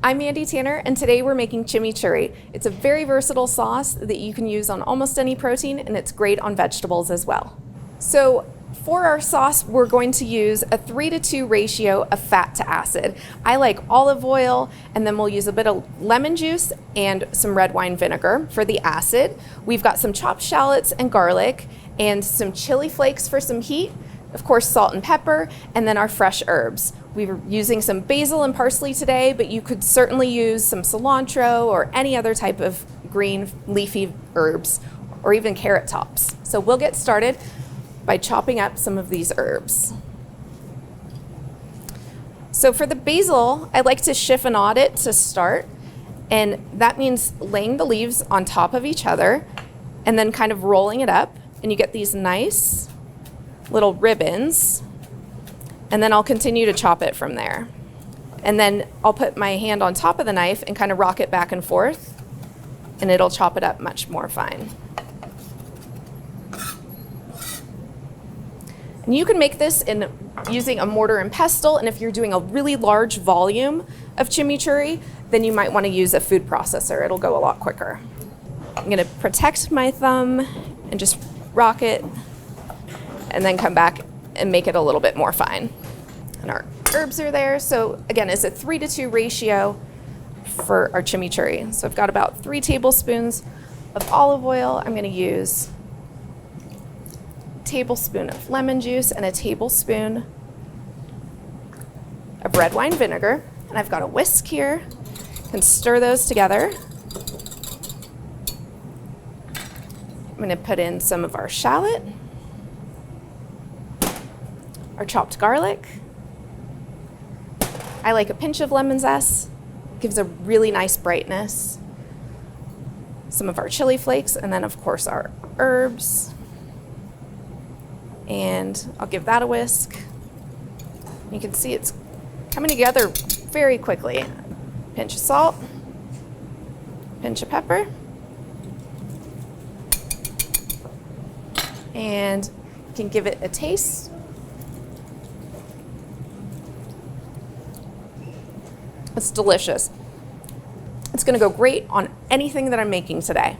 I'm Mandy Tanner, and today we're making chimichurri. It's a very versatile sauce that you can use on almost any protein, and it's great on vegetables as well. So for our sauce, we're going to use a 3-to-2 ratio of fat to acid. I like olive oil, and then we'll use a bit of lemon juice and some red wine vinegar for the acid. We've got some chopped shallots and garlic, and some chili flakes for some heat, of course salt and pepper, and then our fresh herbs. We were using some basil and parsley today, but you could certainly use some cilantro or any other type of green leafy herbs, or even carrot tops. So we'll get started by chopping up some of these herbs. So for the basil, I like to chiffonade it to start, and that means laying the leaves on top of each other and then kind of rolling it up, and you get these nice little ribbons, and then I'll continue to chop it from there. And then I'll put my hand on top of the knife and kind of rock it back and forth, and it'll chop it up much more fine. And you can make this in using a mortar and pestle, and if you're doing a really large volume of chimichurri, then you might want to use a food processor. It'll go a lot quicker. I'm gonna protect my thumb and just rock it, and then come back and make it a little bit more fine. And our herbs are there. So again, it's a 3-to-2 ratio for our chimichurri. So I've got about 3 tablespoons of olive oil. I'm gonna use a tablespoon of lemon juice and a tablespoon of red wine vinegar. And I've got a whisk here. I can stir those together. I'm gonna put in some of our shallot, our chopped garlic. I like a pinch of lemon zest, gives a really nice brightness. Some of our chili flakes, and then of course our herbs. And I'll give that a whisk. You can see it's coming together very quickly. Pinch of salt, pinch of pepper, and you can give it a taste. It's delicious. It's gonna go great on anything that I'm making today.